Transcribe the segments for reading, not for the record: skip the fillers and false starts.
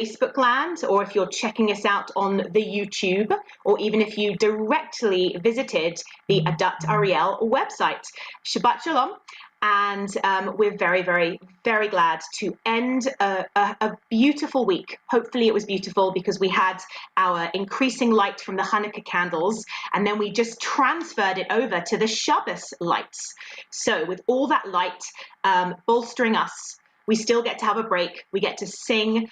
Facebook land, or if you're checking us out on the YouTube, or even if you directly visited the Adat Ari website. Shabbat Shalom. And we're very, very, very glad to end a beautiful week. Hopefully it was beautiful because we had our increasing light from the Hanukkah candles, and then we just transferred it over to the Shabbos lights. So with all that light bolstering us, we still get to have a break. We get to sing,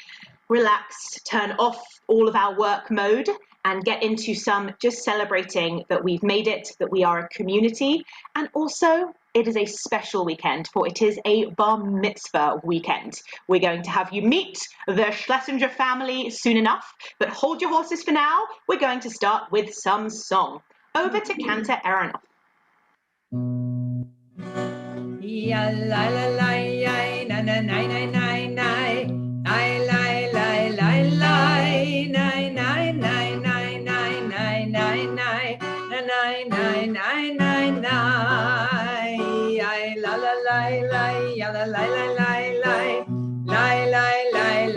relax, turn off all of our work mode, and get into some just celebrating that we've made it, that we are a community, and also it is a special weekend, for it is a bar mitzvah weekend. We're going to have you meet the Schlesinger family soon enough, but hold your horses for now. We're going to start with some song. Over to Cantor Aronoff. Ya la la la ya na na na na na na la la la la la na na na na na na na na na ya la la la la ya la la la la la la la la la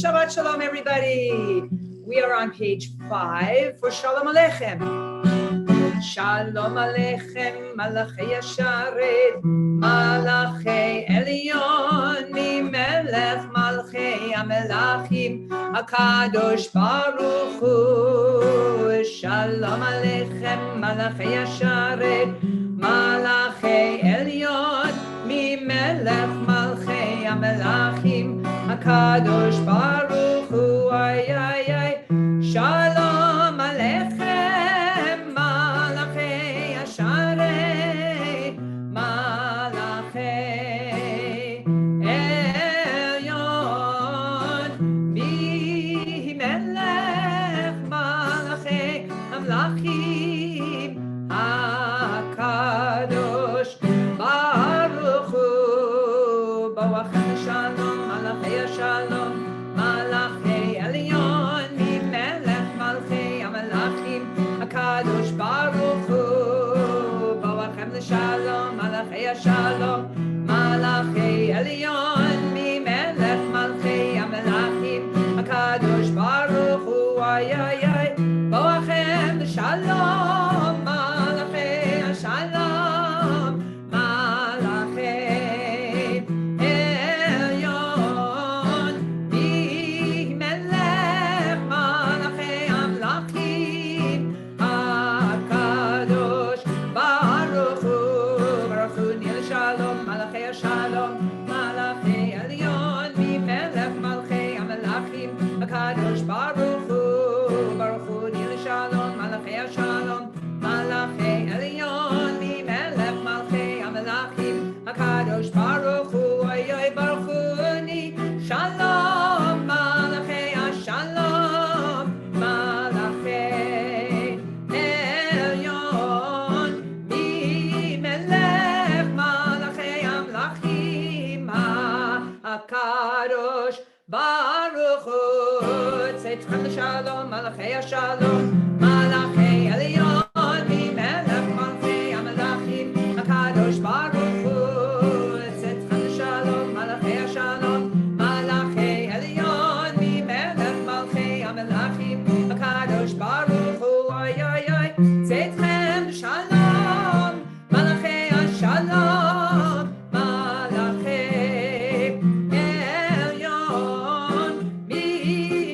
Shabbat Shalom, everybody. We are on page 5 for Shalom Aleichem. Shalom Aleichem, Malachei Yasharet, Malachei Elyon, Melech Malchei Amelachim, Akadosh Baruch Hu. Shalom Aleichem, Malachei Yasharet, Malachei Elyon, Melech Malchei Amelachim, Akadosh Baruch Hu. Ay ay ay. Shalom Aleichem, Malachei Yasharet, Malachei Elyon, Melech Malachei Amlachim, Hakadosh Baruch Hu. Bawachem Shalom, Malachei Shalom, Malachei Elyon, Melech Malchei Amelachim, Hakadosh Baruch Hu. Bawachem Shalom, Malachei Shalom, Malachei Elyon, Melech Malchei Amelachim, Hakadosh Baruch Hu. Ay ay ay. Bawachem Shalom, Malachei Shalom, Malachei Elyon, Melech Malachei Amlachim, Hakadosh Baruch Hu. Baruch Hu Nil Shalom, Malachei Shalom, Malachei Elyon, Melech Malchei Amelachim, Hakadosh Baruch Hu. Baruch Hu Nil Shalom, Malachei Shalom, Malachei Elyon, Melech Malchei Amelachim, Hakadosh Baruch Hu. Ay ay. Baruch Hu Nil Shalom, Malachei Shalom, Malachei Elyon, Melech Malachei Amlachim, Hakadosh Baruch Hu. Tzedchem Shalom, Malachei Shalom, Malachei Elyon, Melech Malchei Amelachim, Hakadosh Baruch Hu. Tzedchem Shalom, Malachei Shalom, Malachei Elyon, Melech Malchei Amelachim, Hakadosh Baruch Hu. Ay ay ay. Tzedchem Shalom, Malachei Shalom, Malachei Elyon,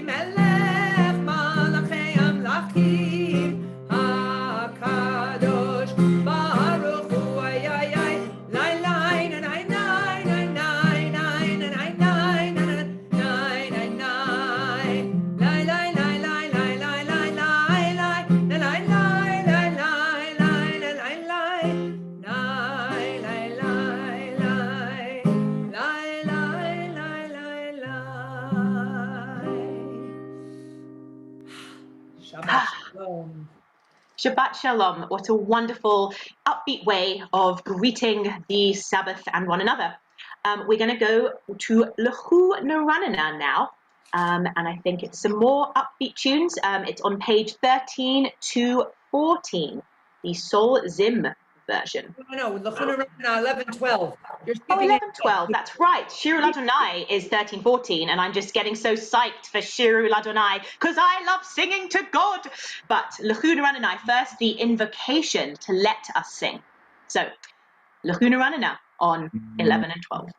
Melech Malachei Amlachim, Hakadosh Baruch Hu. Ay ay ay. Lai lai na nai nai nai nai nai nai nai nai nai nai nai. Lai lai lai lai lai lai lai lai lai na lai lai lai lai lai na lai lai lai lai lai lai lai lai lai lai. Shabbat Shalom. Shabbat Shalom. What a wonderful, upbeat way of greeting the Sabbath and one another. We're going to go to Lechu Naranana now, and I think it's some more upbeat tunes. It's on page 13 to 14, the Sol Zim version. No, 11:12. You're Oh, skipping 11:12, that's right. Shiru Ladonai is 13:14, and I'm just getting so psyched for Shiru Ladonai because I love singing to God. But Lachuna Rananai, first the invocation to let us sing. So, Lachuna Ranana on 11 and 12.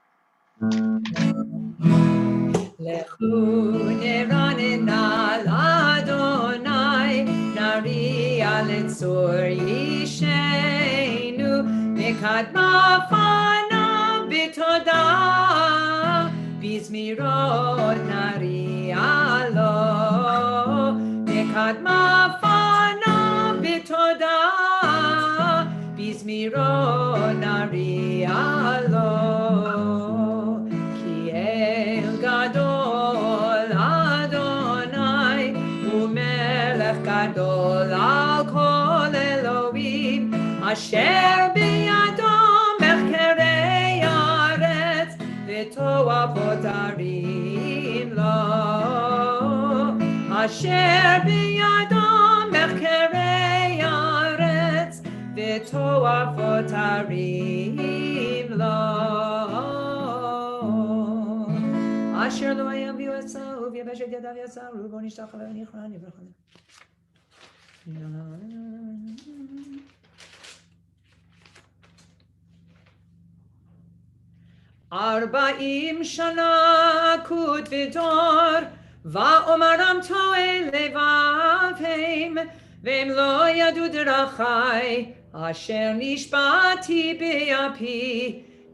Lechune ranena l'Adonai, nari'a letzor yishenu, mikadma fana b'toda, bizmirot nari'a lo, mikadma fana b'toda, bizmirot nari'a lo. Gadol Adonai umelech gadol al kol Elohim asher biyado mechkerei haaretz v'toavot arim lo asher biyado mechkerei haaretz v'toavot arim lo. Asher lo hayam v'yotzahu v'yabeshet yadav yatzaru bo nishtach alav v'nichran yivrachanim. Arba'im shana akut v'dor va'omaram to'e levavim v'em lo yadu derachai asher nishbati be'api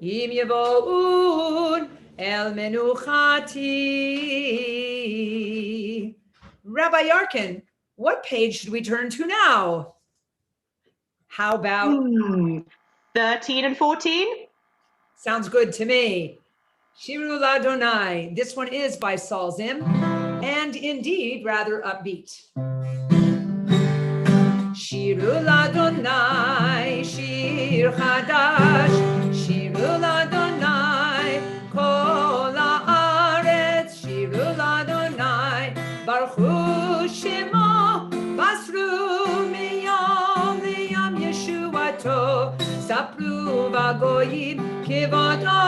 im yevo'un El Menuchati. Rabbi Yarkin, what page should we turn to now? How about 13 and 14? Sounds good to me. Shiru Ladonai. This one is by Saul Zim, and indeed rather upbeat. Shiru Ladonai, Shir Chadash, Shiru Ladonai, Kol haaretz, Shiru Ladonai, Baruchu Shemo, Basru miyom liyom Yeshuato, Sapru v'goyim kivado,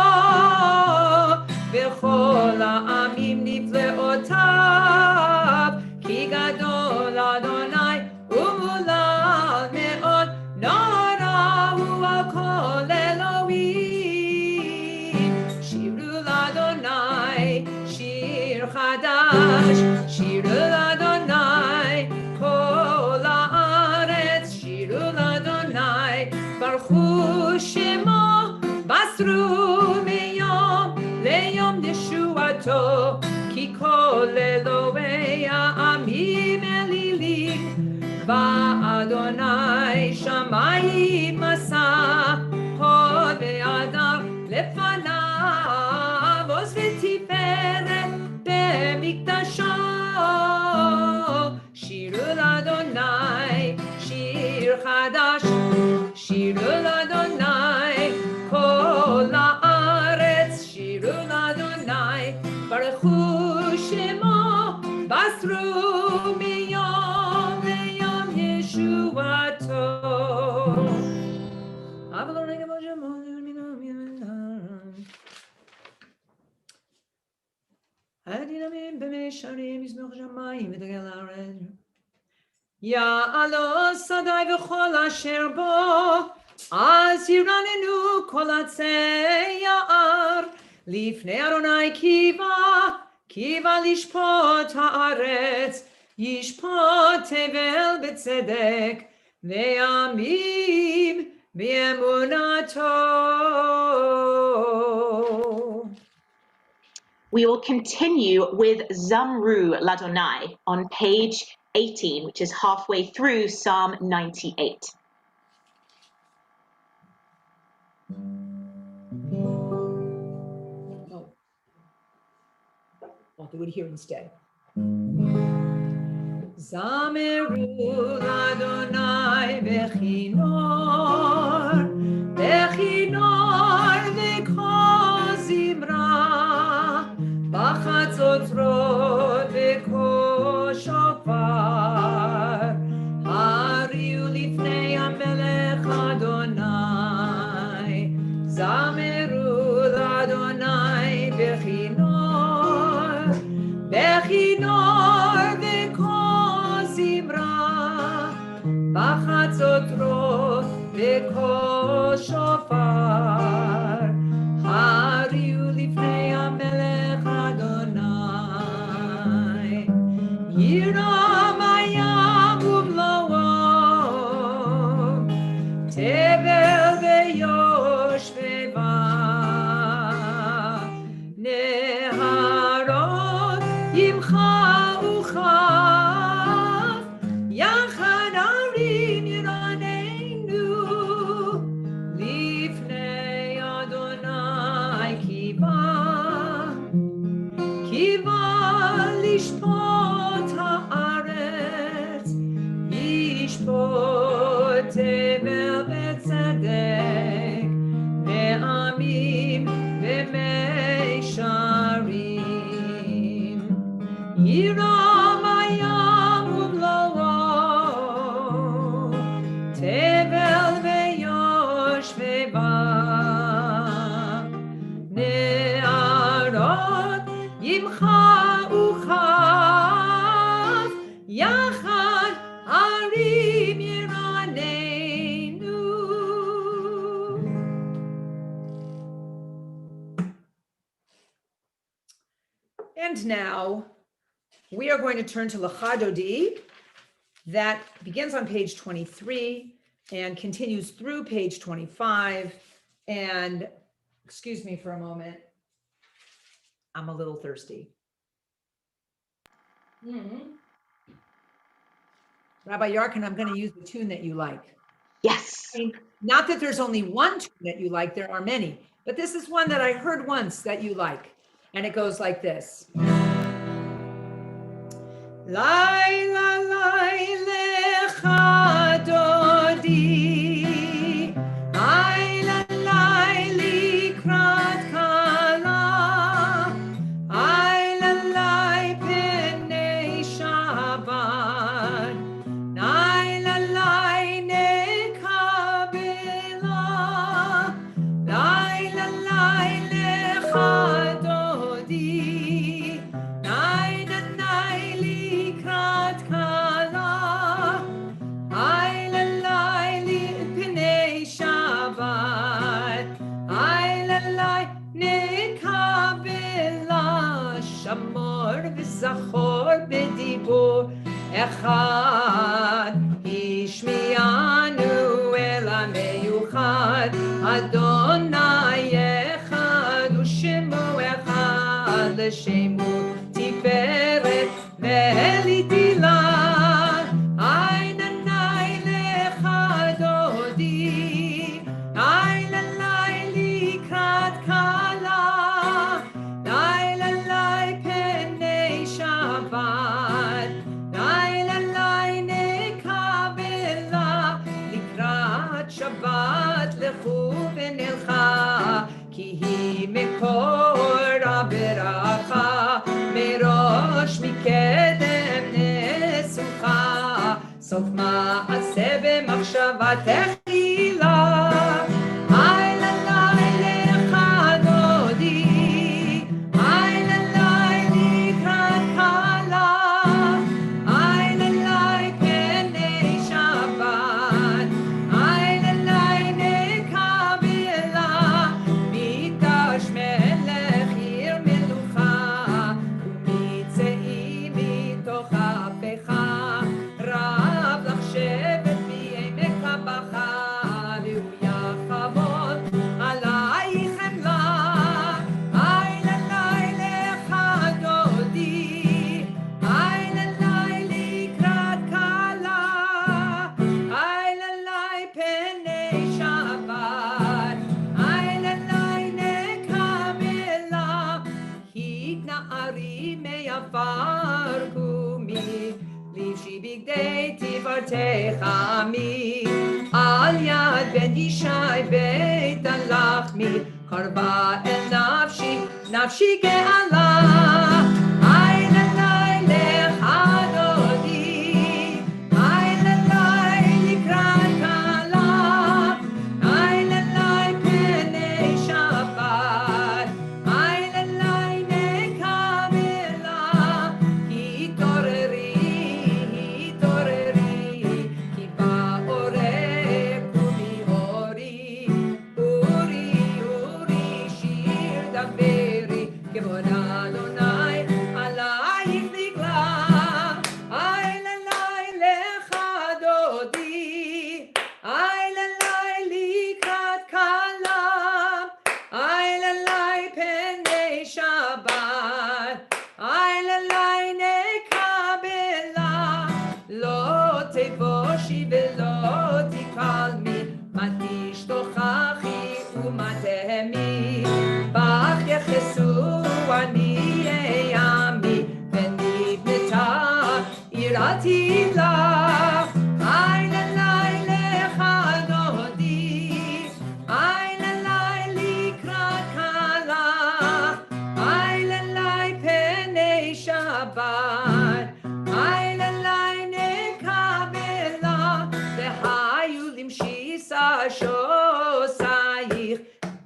V'chol ha'amim nifleotav, Ki gadol Adonai, Umulal me'od, Narahu kol Elohim. Shiru Ladonai, Shir Chadash, Shiru Ladonai, Kol haaretz, Shiru Ladonai, Baruchu Shemo, Basru miyom leyom Yeshuato, Ki kol Elohei ha'amim elilim, Va'adonai shamayim asa, Hod ve'adav lefanav, Oz v'tiferet be'mikdasho. Shiru Ladonai, Shir Chadash, Shiru Ladonai, Kol haaretz, Shiru Ladonai, Baruchu Shemo, Basru miyom leyom Yeshuato. Ya'alo sadai v'chol asher bo, az yiranenu kol atzei ya'ar, lifnei Adonai kiva lishpot haaretz, yishpot tevel b'tzedek, ve'amim b'emunato. We will continue with Zamru Ladonai on page 18, which is halfway through Psalm 98. I'll do it here instead. Zameru Ladonai v'chinor, v'chinor v'kol zimra, b'chatzotrot v'kol shofar, hariu lifnei hamelech Adonai. בקול שופר, הריעו לפני המלך אדוני, ירום הים ובלעו, תבל ויושביה, נהרות ימחאו כף, יחד ערים ירננו, לפני אדוני קיווה לשפוט הארץ, ישפוט תבל וצדק, ועמים ומישרים, ירום הים ובלעו, תבל ויושביה, נהרות ימחאו כף, יחד ערים ירננו. And now we are going to turn to Lachadodi, that begins on page 23 and continues through page 25. And excuse me for a moment, I'm a little thirsty. Rabbi Yarkin, I'm going to use the tune that you like. Yes. I mean, not that there's only one tune that you like, there are many, but this is one that I heard once that you like. And it goes like this. Laila lecha dodi, Aila likrat kala, Aila penei Shabbat, Aila nekabela, Laila lecha dodi, Aila likrat kala, Aila penei Shabbat, Aila nekabela, Shamor v'zachor b'dibur echad, Ishmianu el ha'meyuchad, Adonai echad u'shemu echad, l'shemu tiferet ve'elitila, Ainanai lecha dodi, Ainanai likrat kala, Ainanai penei Shabbat, Ainanai nekabela, likrat Shabbat lechu v'nelcha, ki hi mekor ha'beracha, merosh mikedem nesucha, sof ma'aseh b'machshava techila, Ainanai lecha dodi, Ainanai likrat kala, Ainanai penei Shabbat, Ainanai nekabela, mitash melech ir melucha, umitzei mitoch ha'pecha, rav lach shevet b'yemecha bacha, v'hu yachavot alai chemla, Ainanai lecha dodi, Ainanai likrat kala, Ainanai penei Shabbat, Ainanai nekabela, Hikna Ari me'afar kumi, livshi bigdei tivartecha mi, al yad ben Yishai beit alachmi, karba el nafshi ge'ala, Ainanai lecha dodi, Ainanai likrat kala, Ainanai penei Shabbat, Ainanai nekabela, hitoreri, ki ba'oreh kumi אמרתי לך, איי ללי לך דודי, איי ללי לקראת כלה, איי ללי פני שבת, איי ללי נקבלה, והיו למשיסה שוסייך,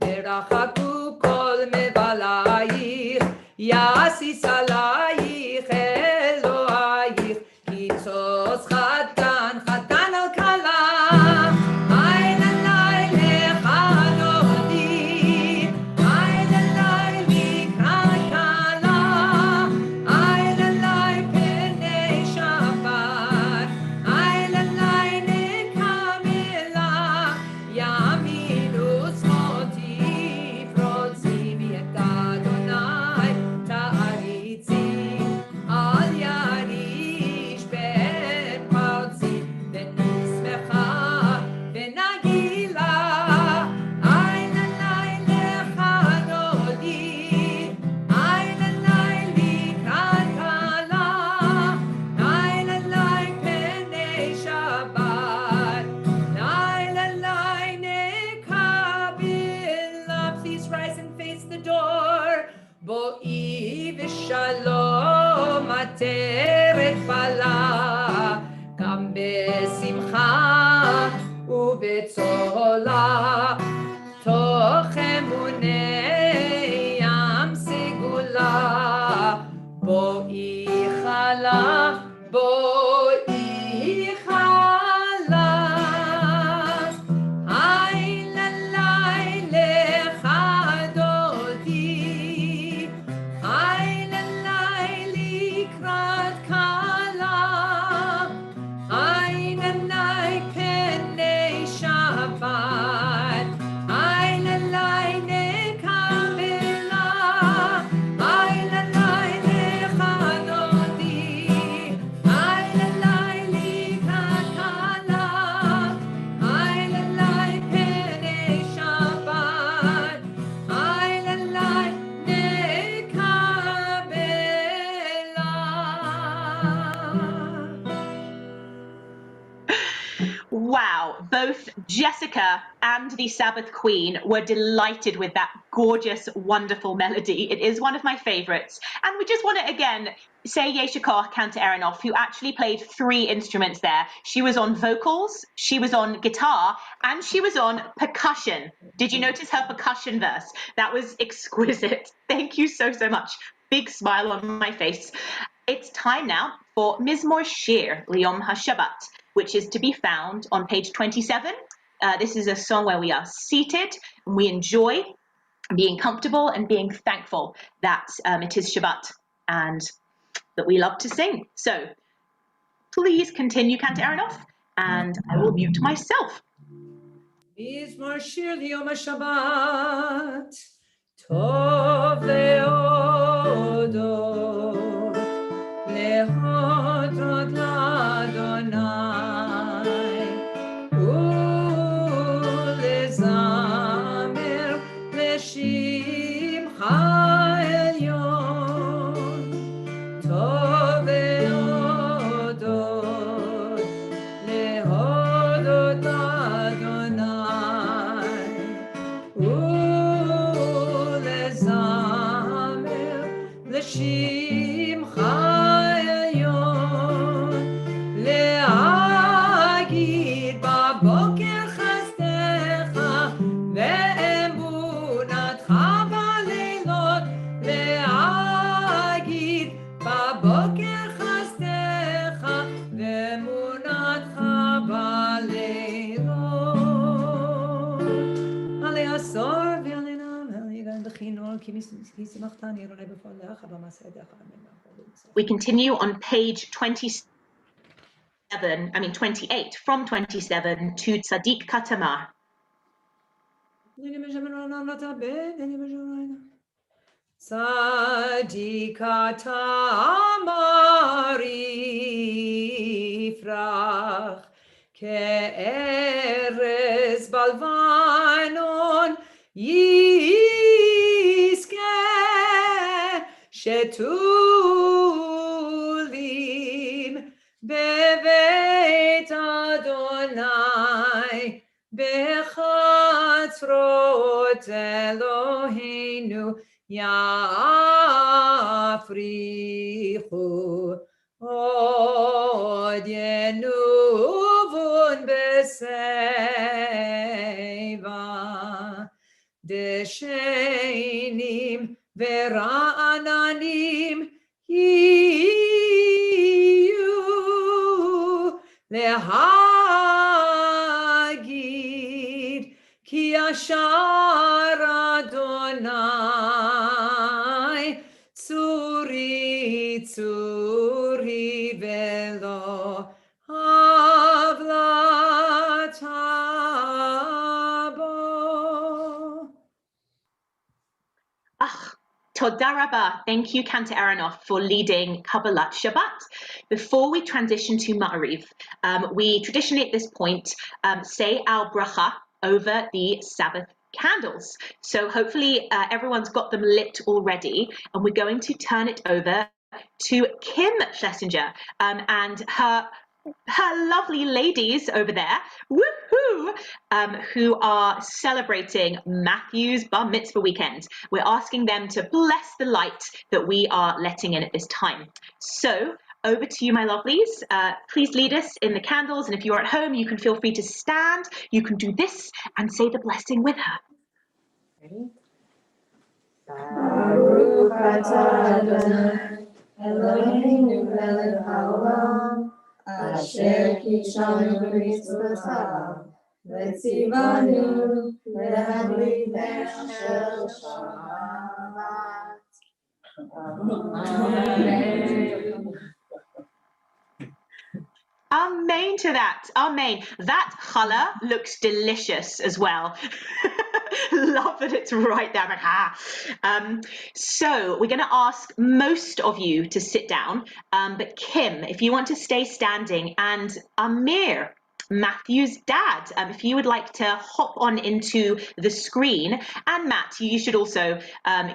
ורחקו כל מבלייך, יסיס עלייך אלוהייך, קיצוץ חתן חתן על כלה, איי ללי לך דודי, איי ללי לקראת כלה, איי ללי פני שבת, איי ללי נקבלה, ימין ושמאל תפרוצי ואת אדוני תעריצי, אל יריש פן פרצי, ונשמחה ונגילה, איי ללי לך דודי, איי ללי לקראת כלה, איי ללי פני שבת, איי ללי נקבלה. Please rise and face the door. בואי ושלום עטרת פלה, גם בשמחה ובצהלה, תוך אמוני ים סגולה. בואי חלה, בואי חלה, איי ללי לך דודי, איי ללי לקראת כלה, איי ללי פני שבת, איי ללי נקבלה, איי ללי לך דודי, איי ללי לקראת כלה, איי ללי פני שבת, איי ללי נקבלה. Wow, both Jessica and the Sabbath Queen were delighted with that gorgeous, wonderful melody. It is one of my favorites. And we just want to again say Yeshikar Kanta Aronoff, who actually played 3 instruments there. She was on vocals, she was on guitar, and she was on percussion. Did you notice her percussion verse? That was exquisite. Thank you so, so much. Big smile on my face. It's time now for Mizmor Shir Liyom HaShabbat, which is to be found on page 27. This is a song where we are seated and we enjoy being comfortable and being thankful that it is Shabbat and that we love to sing. So please continue, Kanta Aronoff, and I will mute myself. מזמור שיר ליום השבת, טוב להודות, להודות לאדוני, ולזמר לשמך עליון, טוב להודות, להודות לאדוני, ולזמר לשמך עליון, להגיד בבוקר חסדך ואמונתך בלילות, להגיד בבוקר חסדך ואמונתך בלילות. עלי עשור ועלי נעמל יגן בכינור, כי שמחתני אדוני בפועלך במעשה ידיך. We continue on page 28, from 27 to Tzaddik Katamar. Tzaddik Katamar yifrach ke'erez balvanon yizke shetulim be Avot Eloheinu Yafrichu Od Yenuvun Beseva Deshenim Vera'ananim Yiyu Lehagid Ki Ashar Adonai Tzuri Tzuri Velo Havlat Habo. Ah, Toda Rabba. Thank you, Cantor Aronoff, for leading Kabbalat Shabbat. Before we transition to Ma'ariv, we traditionally at this point say our bracha over the Sabbath candles. So hopefully everyone's got them lit already, and we're going to turn it over to Kim Schlesinger and her lovely ladies over there, woohoo, who are celebrating Matthew's bar mitzvah weekend. We're asking them to bless the light that we are letting in at this time. So over to you, my lovelies. Please lead us in the candles, and if you're at home, you can feel free to stand. You can do this and say the blessing with her. Ready? Baruch atah Adonai Eloheinu melech haolam asher kidshanu b'mitzvotav v'tzivanu להדליק נר של שבת. Amen. Amen to that. Amen. That challah looks delicious as well. Love that it's right there. So we're going to ask most of you to sit down. But Kim, if you want to stay standing, and Amir, Matthew's dad, if you would like to hop on into the screen, and Matt, you should also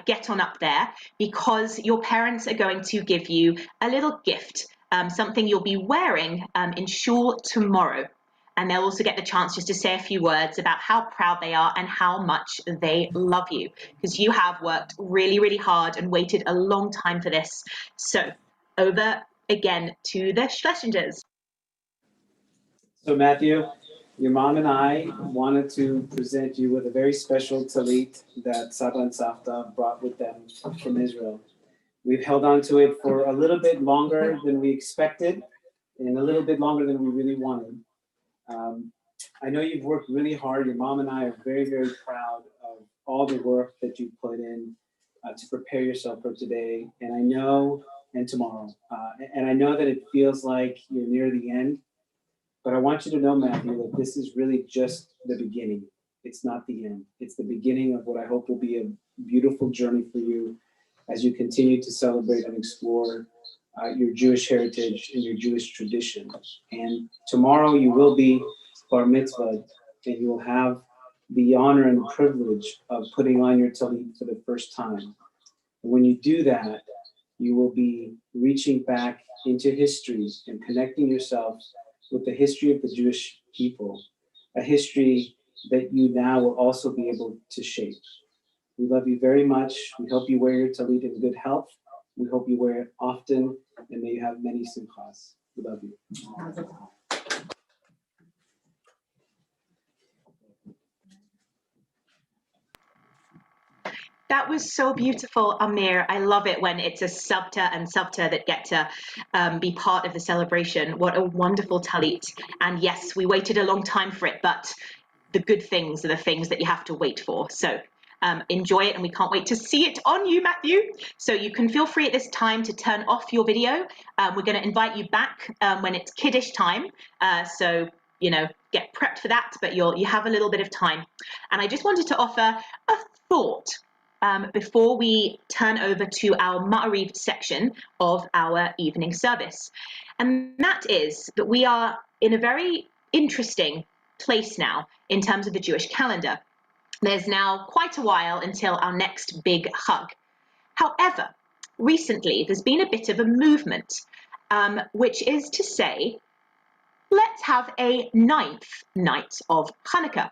get on up there, because your parents are going to give you a little gift, something you'll be wearing in shul tomorrow. And they'll also get the chance just to say a few words about how proud they are and how much they love you, because you have worked really, really hard and waited a long time for this. So over again to the Schlesingers. So Matthew, your mom and I wanted to present you with a very special talit that Saba and Safta brought with them from Israel. We've held on to it for a little bit longer than we expected and a little bit longer than we really wanted. I know you've worked really hard. Your mom and I are very, very proud of all the work that you put in to prepare yourself for today. And I know, and tomorrow. And I know that it feels like you're near the end. But I want you to know, Matthew, that this is really just the beginning. It's not the end. It's the beginning of what I hope will be a beautiful journey for you as you continue to celebrate and explore your Jewish heritage and your Jewish tradition. And tomorrow you will be bar mitzvah, and you will have the honor and privilege of putting on your talit for the first time. And when you do that, you will be reaching back into history and connecting yourself with the history of the Jewish people, a history that you now will also be able to shape. We love you very much. We hope you wear your talit in good health. We hope you wear it often, and may you have many simchas. We love you. That was so beautiful, Amir. I love it when it's a Sabta and Sabta that get to be part of the celebration. What a wonderful talit. And yes, we waited a long time for it, but the good things are the things that you have to wait for. So enjoy it, and we can't wait to see it on you, Matthew. So you can feel free at this time to turn off your video. We're going to invite you back when it's Kiddush time. So, you know, get prepped for that, but you have a little bit of time. And I just wanted to offer a thought before we turn over to our Ma'ariv section of our evening service. And that is that we are in a very interesting place now in terms of the Jewish calendar. There's now quite a while until our next big hug. However, recently there's been a bit of a movement, which is to say, let's have a 9th night of Hanukkah.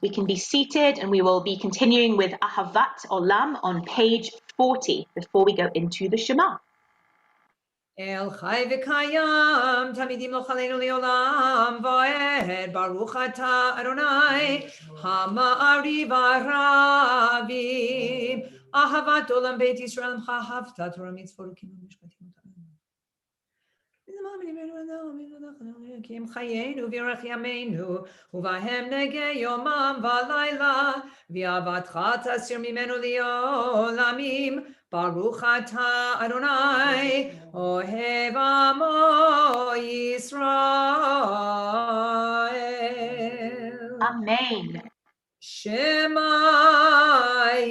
We can be seated and we will be continuing with Ahavat Olam on page 40 before we go into the Shema. El Chai V'Kayam, Tamidim L'Chaleinu Le'olam Va'ed, Baruch Ata Adonai, Hama'ari V'Aravim, Ahavat Olam Beit Yisrael, M'Chahavta, Torah Mitzvot U'Kimon Mishpatim כי הם חיינו וירך ימינו, ובהם נגה יומם ולילה, ואהבתך תסיר ממנו לעולמים. ברוך אתה אדוני, אוהב עמו ישראל. Amen. Shema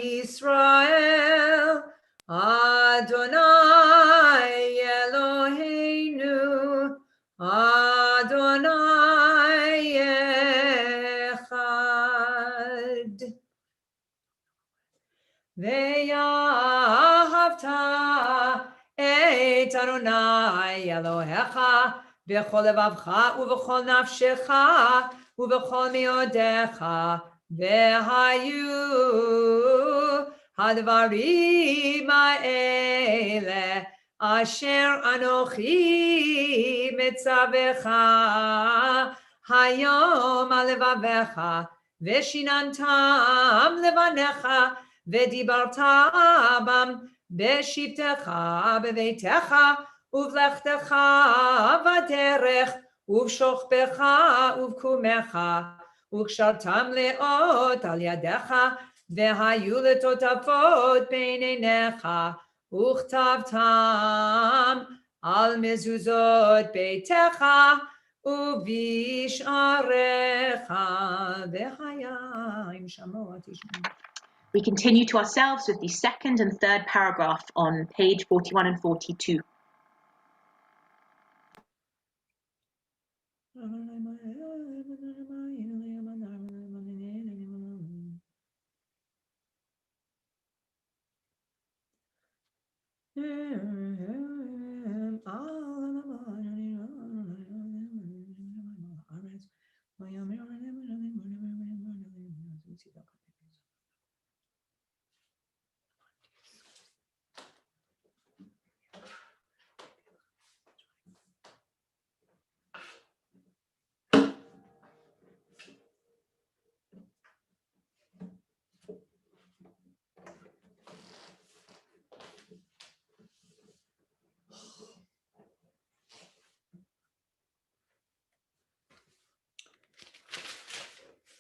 Yisrael, Adonai Eloheinu, Adonai Echad. Ve'ahavta et Adonai Elohecha b'chol levavcha u'b'chol nafshecha u'b'chol meodecha ve'hayu hadvarim ha'ele asher anochi mitzavecha hayom alevavecha ve'shinantam levanecha ודיברת בם בשבתך בביתך ובלכתך בדרך ובשוכבך ובקומך וקשרתם לאות על ידך והיו לטוטפות בין עיניך וכתבתם על מזוזות ביתך ובשעריך והיה עם שמוע תשמעו. We continue to ourselves with the second and third paragraph on page 41 and 42.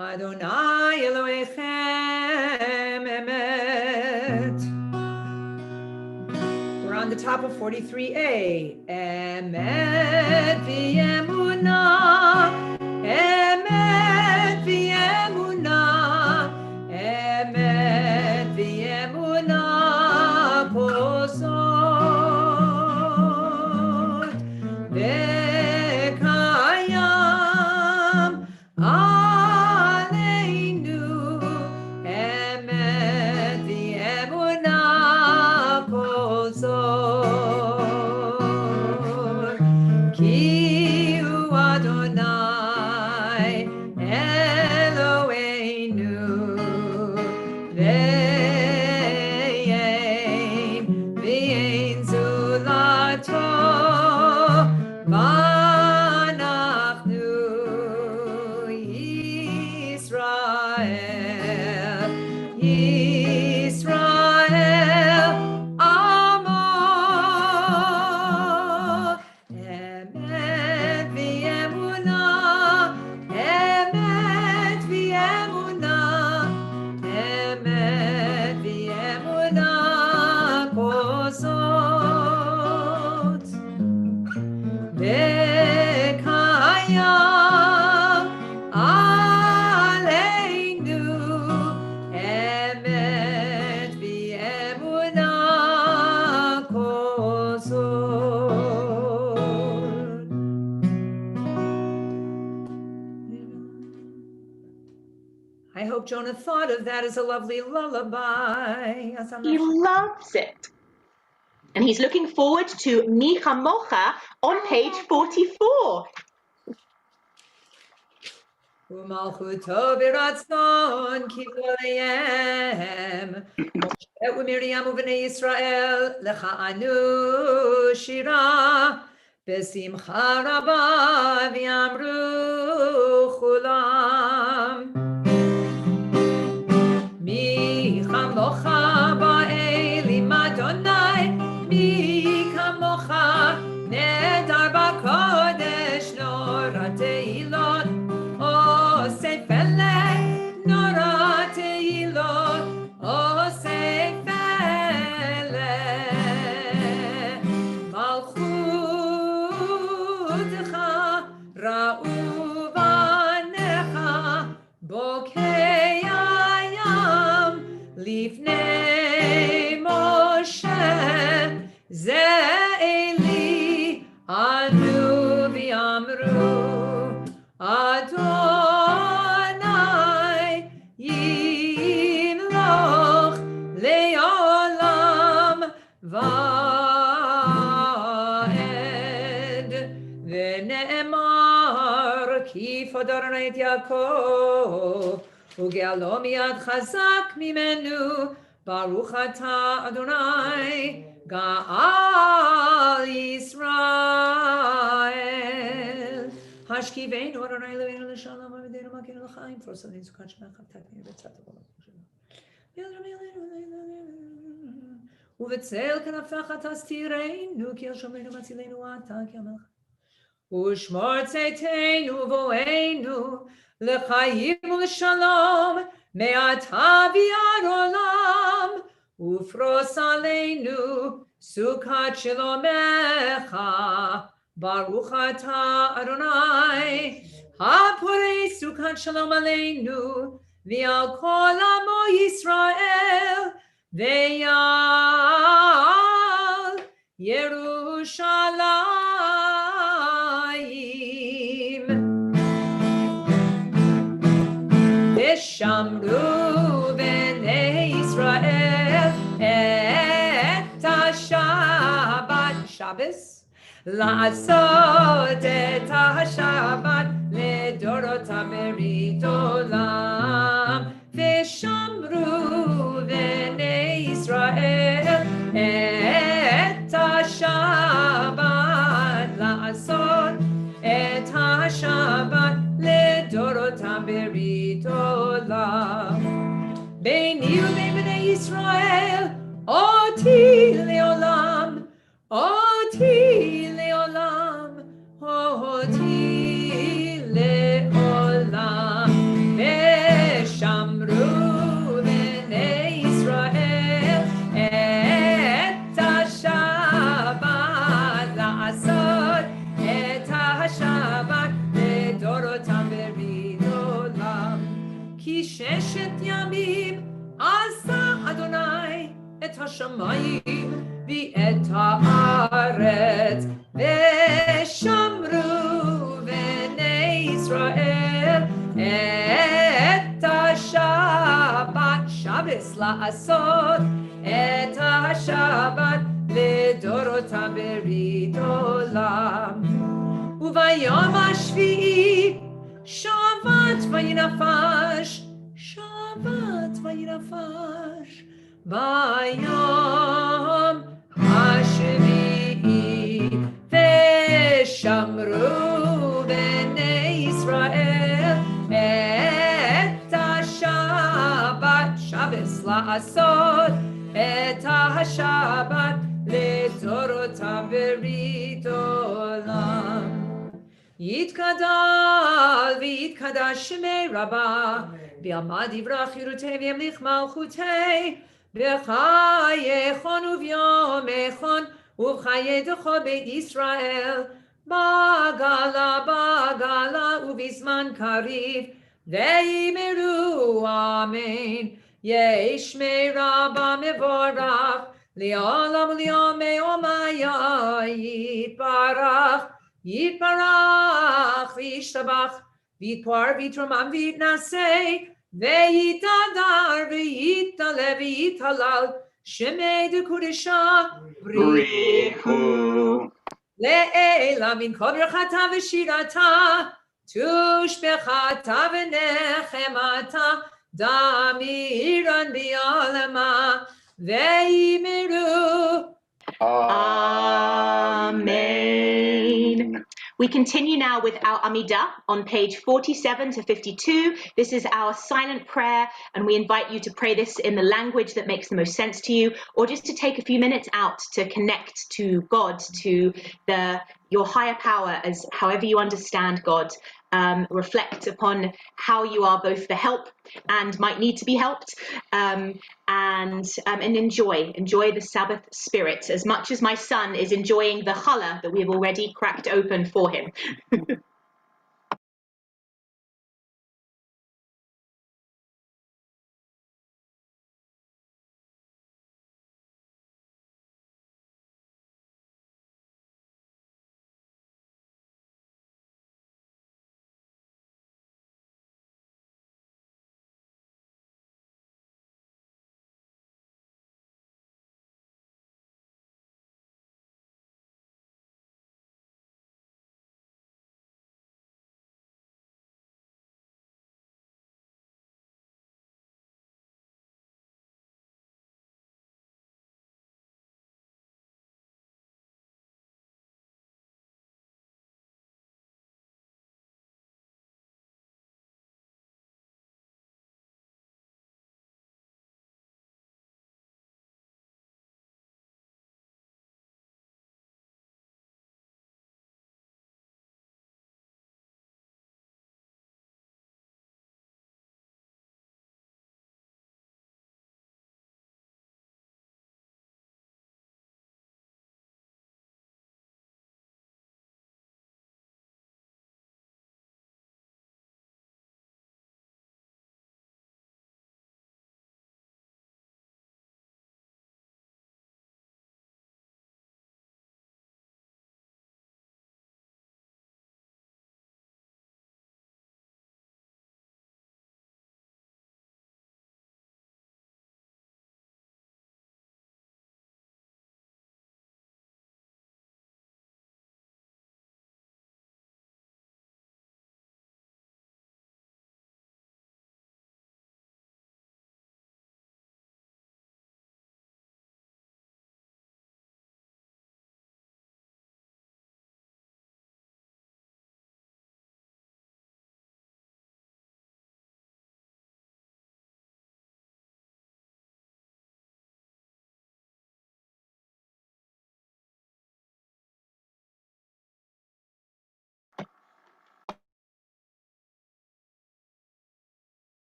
Adonai Elohechem Emet. We're on the top of 43a. Emet v'emunah, Emet v'emunah, Emet v'emunah posot v'kayam aleinu, Emet v'emunah posot ki hu Adonai Eloheinu ve'ein v'ein zulato v'anachnu Yisrael, Yisrael amo. Emet v'emunah, Emet v'emunah, Emet v'emunah posot v'kayam aleinu, Emet v'emunah posot. I hope Jonah thought of that as a lovely lullaby. He loves it. And he's looking forward to Mi Chamocha on page 44. ומלכותו ברצון כגדוליהם. משה ומרים ובני ישראל לכענו שירה בשמחה רבה ויאמרו כולם. מי כמוך באלים אדוני, מי כמוך נהדר בקודש, נורא תהילות עושה פלא, נורא תהילות עושה פלא. מלכותך ראו בניך בוקע ים לפני משה, זה אלי ענו ואמרו אדוני ימלוך לעולם ועד. ונאמר כי פדה אדוני את יעקב וגאלו מיד חזק ממנו, ברוך אתה אדוני גאל ישראל. השכיבנו אדוני אלוהינו לשלום ועבדנו מגנו לחיים, פרוס עלינו סוכת שמך תקני בצד עולם. ובצל כנפיך תסתירנו, כי על שומרנו מצילנו אתה כמלך. ושמור צאתנו ובואנו לחיים ולשלום מעתה ועד עולם, ופרוס עלינו סוכת שלומך, ברוך אתה אדוני הפורש סוכת שלום עלינו ועל כל עמו ישראל ועל ירושלים. ושמרו בני ישראל את השבת, שבס, לעשות את השבת לדורותם ברית עולם. ושמרו בני ישראל את השבת, לעשות את השבת לדורותם ברית עולם. ביני ובין בני ישראל אותי לעולם, אותי לעולם, אותי לעולם. ושמרו בני ישראל את השבת, לעשות את השבת לדורותם ברית עולם. כי ששת ימים עשה אדוני את השמיים ואת הארץ, ושמרו בני ישראל את השבת, שבס, לעשות את השבת לדורותם ברית עולם. וביום השביעי שבת וינפש, שבת וינפש, ביום השביעי. ושמרו בני ישראל את השבת, שבס, לעשות את השבת לדורותם ברית עולם. יתגדל ויתקדש שמי רבה, ועמד יברח חירותי וימליך מלכותי, בחייכון וביומכון ובחיי דכו בית ישראל, בגלה בגלה ובזמן קריב, ואמרו אמן. ישמי רבה מבורך, לעולם וליומי עולמיה יתברך, יתברך וישתבח, ויתפאר ויתרומם ויתנשא, ויתהדר ויתעלה ויתהלל, שמי דקודשה בריחו. לעילה מן כל ברכתה ושירתה, תושבחתה ונחמתה דמירן בעלמה ואמרו Amen. We continue now with our Amidah on page 47 to 52. This is our silent prayer, and we invite you to pray this in the language that makes the most sense to you, or just to take a few minutes out to connect to God, to your higher power, as however you understand God. Reflect upon how you are both the help and might need to be helped, and enjoy the Sabbath spirit as much as my son is enjoying the challah that we have already cracked open for him.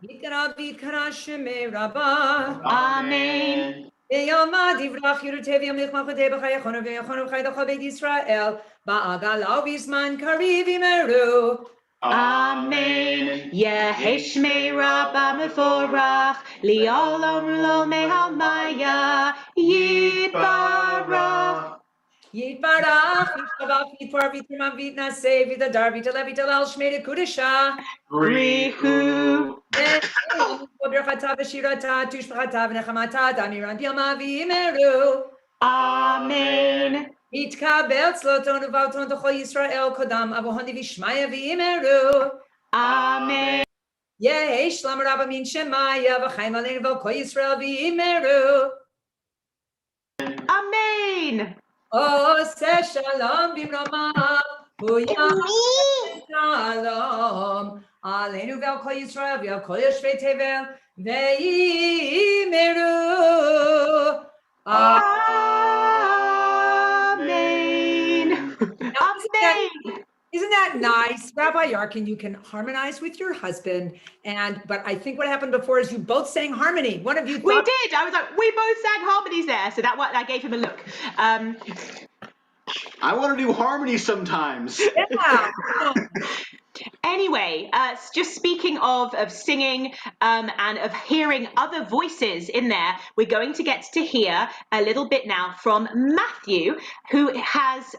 Yikara vikara sheme rabba. Amen. Yalma divrach yurutev yamlich machote b'chayachonu v'yachonu v'chaydacha beit Yisrael. Ba'agalav bizman kariv imeru. Amen. Yeheshmei Rabba Mevorach Li'olam Lo Mehalmaya Yitbarach. Yitbarach, Yishabach, Yitvar, Yitrimam, Yitnaseh, Yitadar, Yitalev, Yitalel, Shmei Kudisha. Rihu. V'brachata v'shirata, tushbachata v'nechamata, damiran b'yama v'imeru. Amen. Yitkabel tzloton u'vavton t'chol Yisrael kodam avohoni v'shmaya v'imeru. Amen. Yesh lam rabba min shemaya v'chaim aleinu v'kol Yisrael v'imeru. Amen. Oseh shalom b'mrama, huyam shalom. Aleinu v'kol Yisrael v'kol yoshvei tevel v'imeru. Amen. Amen. Isn't that nice? Rabbi Yarkin, you can harmonize with your husband. But I think what happened before is you both sang harmony. One of you thought. We did. I was like, we both sang harmonies there. So that gave him a look. I want to do harmony sometimes. Yeah. Anyway, just speaking of singing and of hearing other voices in there, we're going to get to hear a little bit now from Matthew, who has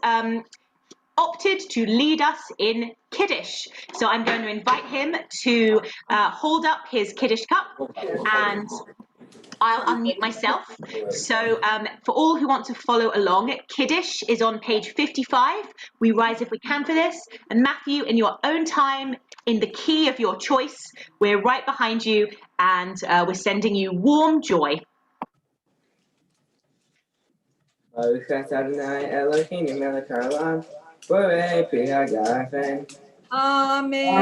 opted to lead us in Kiddush. So I'm going to invite him to hold up his Kiddush cup, and I'll unmute myself. So for all who want to follow along, Kiddush is on page 55. We rise if we can for this. And Matthew, in your own time, in the key of your choice, we're right behind you, and we're sending you warm joy. Baruch atah Adonai Eloheinu melech haolam, borei pri hagafen. Amen.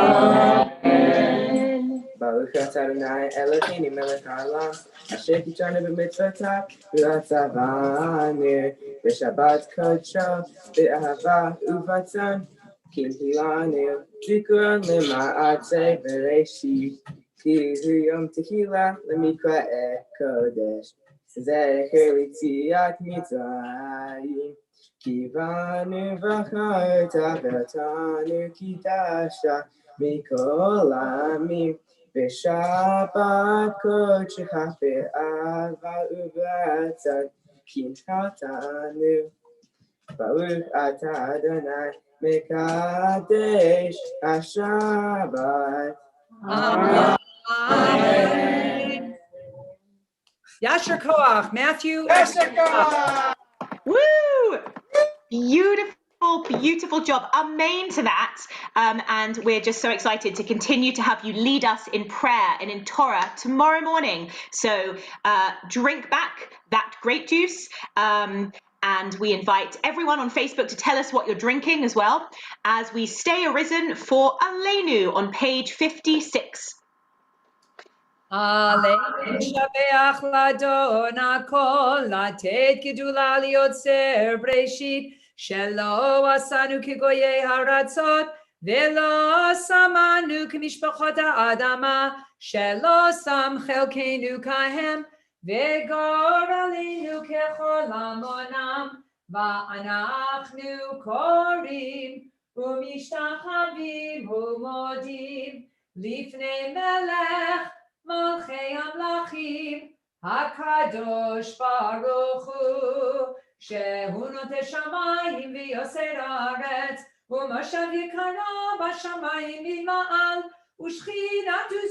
Baruch atah Adonai Eloheinu melech haolam, asher kitanu b'mitzvotav v'atzavanu b'shabbat kodsho b'ahava uvatzon kinhilanu zikaron lema'aseh bereshit ki hu yom tehillah lemikra'eh kodesh. Zecher l'tziat Mitzrayim, kivanu v'charta v'tanu kidasha mikol amim, v'shabbat kodshecha be'ava u'b'ratzon kinchatanu. Baruch atah Adonai mekadesh hashabbat. Amen. Yasher Koach, Matthew. Woo! Beautiful job. Amen to that. And we're just so excited to continue to have you lead us in prayer and in Torah tomorrow morning. So drink back that grape juice. And we invite everyone on Facebook to tell us what you're drinking as well, as we stay arisen for Aleinu on page 56. Aleinu shabeach ladon hakol, latet gedula liotzer breshit, shelo asanu kigoyei haratzot, velo samanu k'mishpachot ha'adama, shelo sam chelkeinu kahem, vegor alinu kechol amonam, va'anachnu korim, umishtachavim umodim, lifnei melech, Malchei Amlachim, HaKadosh Baruch Hu, Shehu Noteh Shamayim v'Yoser Haaretz, U'Moshav Yikara b'Shamayim Mima'al, U'Shchinatu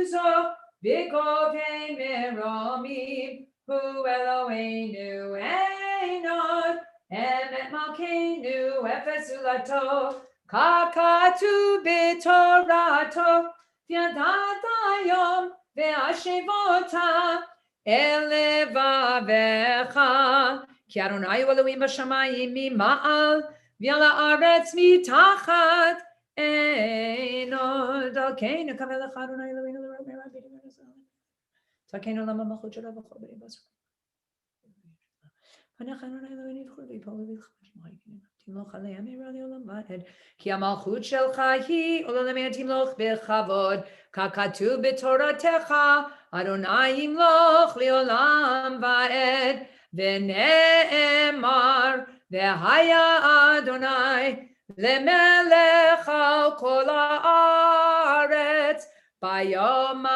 Zo, B'Govei Meromim, Hu Eloheinu Einod, Emet Malkeinu Efes Ulato, Kakatu B'Torato, V'yadat hayom ve'ashevota el levavecha ki Adonai hu Elohim b'shamayim mima'al v'al haaretz mitachat einod alkeinu kamelech Adonai Eloheinu l'rabbi rabbi takeinu lama malchut shelo b'chol b'nei basar Panach Adonai Eloheinu v'chol v'yipol v'yilchad Timloch alei amir al yolam va'ed Ki ha'malchut shelcha hi olam timloch b'chavod ככתוב בתורתך, אדוני ימלוך לעולם ועד, ונאמר, והיה אדוני למלך על כל הארץ, ביום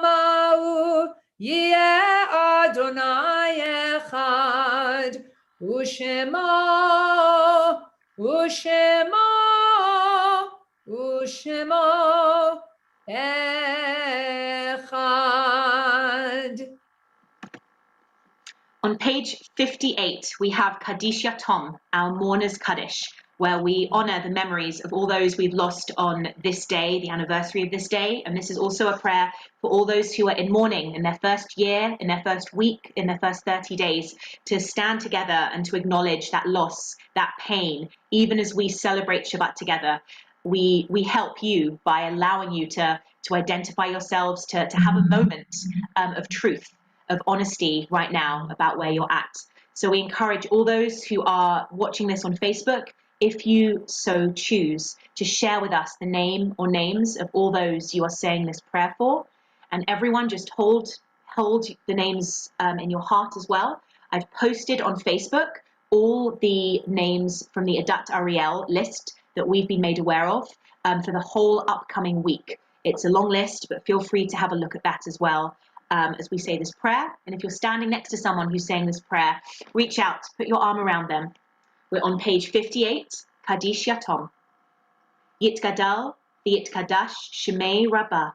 ההוא יהיה אדוני אחד, ושמו אחד. On page 58, we have Kaddish Yatom, our mourner's Kaddish, where we honor the memories of all those we've lost on this day, the anniversary of this day. And this is also a prayer for all those who are in mourning in their first year, in their first week, in their first 30 days, to stand together and to acknowledge that loss, that pain, even as we celebrate Shabbat together. We help you by allowing you to identify yourselves, to have a moment of truth, of honesty right now about where you're at. So we encourage all those who are watching this on Facebook, if you so choose, to share with us the name or names of all those you are saying this prayer for. And everyone just hold the names in your heart as well. I've posted on Facebook all the names from the Adat Ari list that we've been made aware of for the whole upcoming week. It's a long list, but feel free to have a look at that as well. As we say this prayer. And if you're standing next to someone who's saying this prayer, reach out, put your arm around them. We're on page 58, Kaddish Yatom. Yitgadal v'yitkadash shemei Rabbah,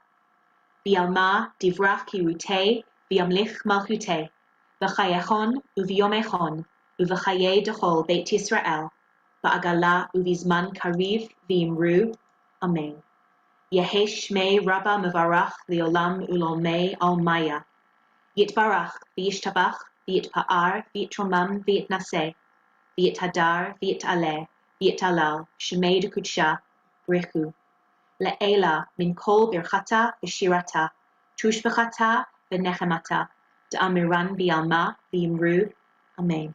v'yalma divrach kirutei, v'yamlich malchutei, v'chayechon uv'yomechon, uv'chayei dechol Beit Yisrael, v'agala uv'izman kariv v'imru. Amen. Yehi Shmei Rabbah Mevarach Leolam Ulomei Almaya. Yitbarach v'yishtabach v'yitpa'ar v'yitromam v'yitnaseh v'yithadar v'yitaleh v'yitalal Shmei Dekudsha Brichu. Le'ela min kol birchata v'shirata tushbechata v'nechemata da'amiran v'yalma v'yimru. Amen.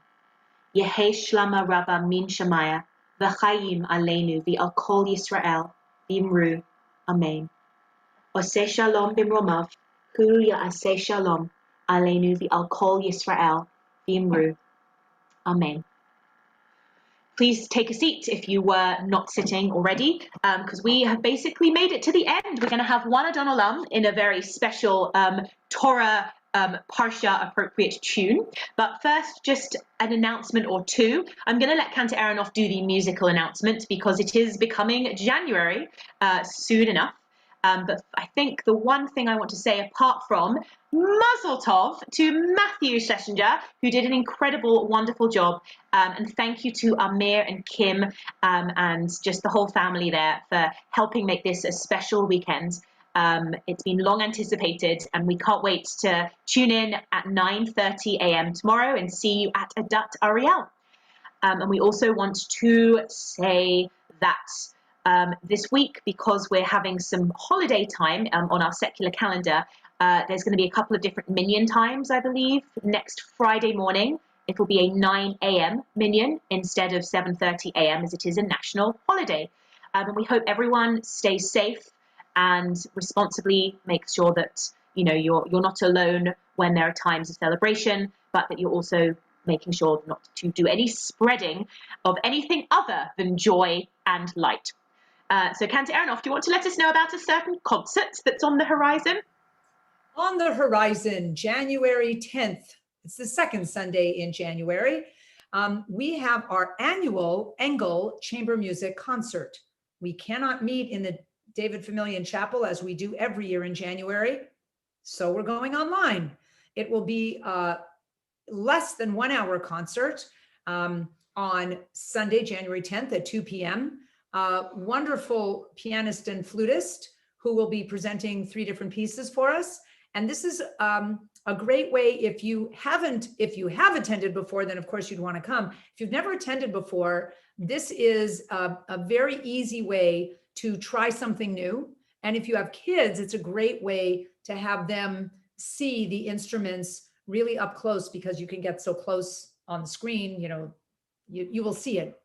Yehi Shlama Rabbah min Shemaya v'chayim aleinu v'al kol Yisrael v'yimru. Amen. Oseh shalom bimromav, hu ya'aseh shalom, aleinu v'al kol Yisrael, v'imru. Amen. Please take a seat if you were not sitting already, because we have basically made it to the end. We're going to have one Adon Olam in a very special Torah Parsha appropriate tune. But first, just an announcement or two. I'm going to let Cantor Aronoff do the musical announcement because it is becoming January soon enough. But I think the one thing I want to say, apart from Mazel Tov to Matthew Schlesinger, who did an incredible, wonderful job. And thank you to Amir and Kim and just the whole family there for helping make this a special weekend. It's been long anticipated, and we can't wait to tune in at 9:30 a.m. tomorrow and see you at Adat Ari. And we also want to say that this week, because we're having some holiday time on our secular calendar, there's going to be a couple of different minyan times, I believe. Next Friday morning, it will be a 9 a.m. minyan instead of 7:30 a.m. as it is a national holiday. And we hope everyone stays safe and responsibly makes sure that you're not alone when there are times of celebration, but that you're also making sure not to do any spreading of anything other than joy and light. So Cantor Aronoff, do you want to let us know about a certain concert that's on the horizon? On the horizon, January 10th, it's the second Sunday in January, we have our annual Engel Chamber Music Concert. We cannot meet in the David Familian Chapel as we do every year in January, so we're going online. It will be a less than 1 hour concert on Sunday, January 10th at 2 p.m. Wonderful pianist and flutist who will be presenting 3 different pieces for us. And this is a great way, if you have attended before, then of course you'd want to come. If you've never attended before, this is a very easy way to try something new. And if you have kids, it's a great way to have them see the instruments really up close, because you can get so close on the screen, you will see it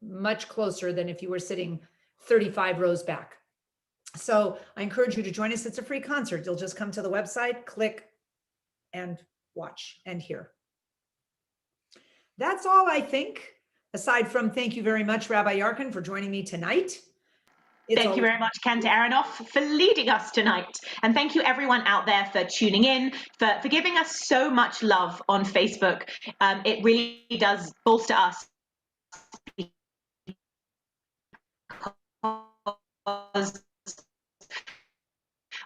much closer than if you were sitting 35 rows back. So I encourage you to join us. It's a free concert. You'll just come to the website, click, and watch and hear. That's all, I think, aside from thank you very much, Rabbi Yarkin, for joining me tonight. Thank you very much, Kenta Aronoff, for leading us tonight. And thank you everyone out there for tuning in, for giving us so much love on Facebook. It really does bolster us because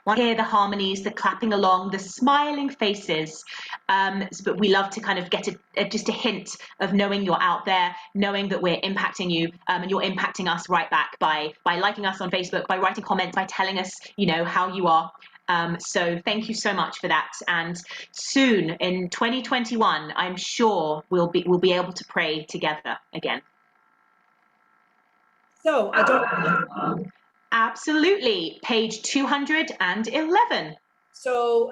want to hear the harmonies, the clapping along, the smiling faces. But we love to kind of get just a hint of knowing you're out there, knowing that we're impacting you, and you're impacting us right back by liking us on Facebook, by writing comments, by telling us, how you are. So thank you so much for that. And soon in 2021, I'm sure we'll be able to pray together again. So I don't. Absolutely. Page 211. So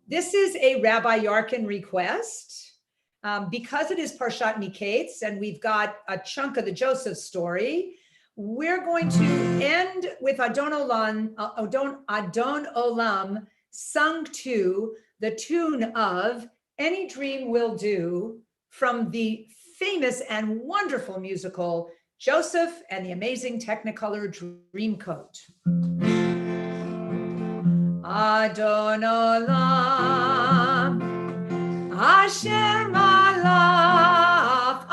this is a Rabbi Yarkin request. Because it is Parshat Miketz, and we've got a chunk of the Joseph story, we're going to end with Adon Olam, sung to the tune of Any Dream Will Do, from the famous and wonderful musical Joseph and the Amazing Technicolor Dreamcoat. Adon Olam, Asher malach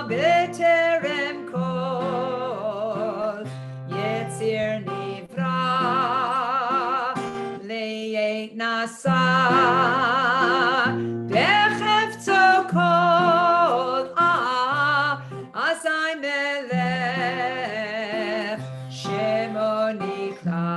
beterem kol Yetzir nivra le'et nasa bechefto kol azai melech shemo nikra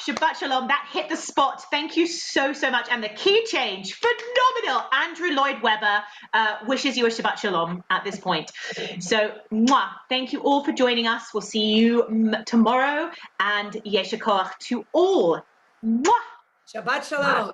Shabbat Shalom, that hit the spot. Thank you so much. And the key change, phenomenal. Andrew Lloyd Webber wishes you a Shabbat Shalom at this point. So, thank you all for joining us. We'll see you tomorrow, and Yesha Koach to all. Shabbat Shalom.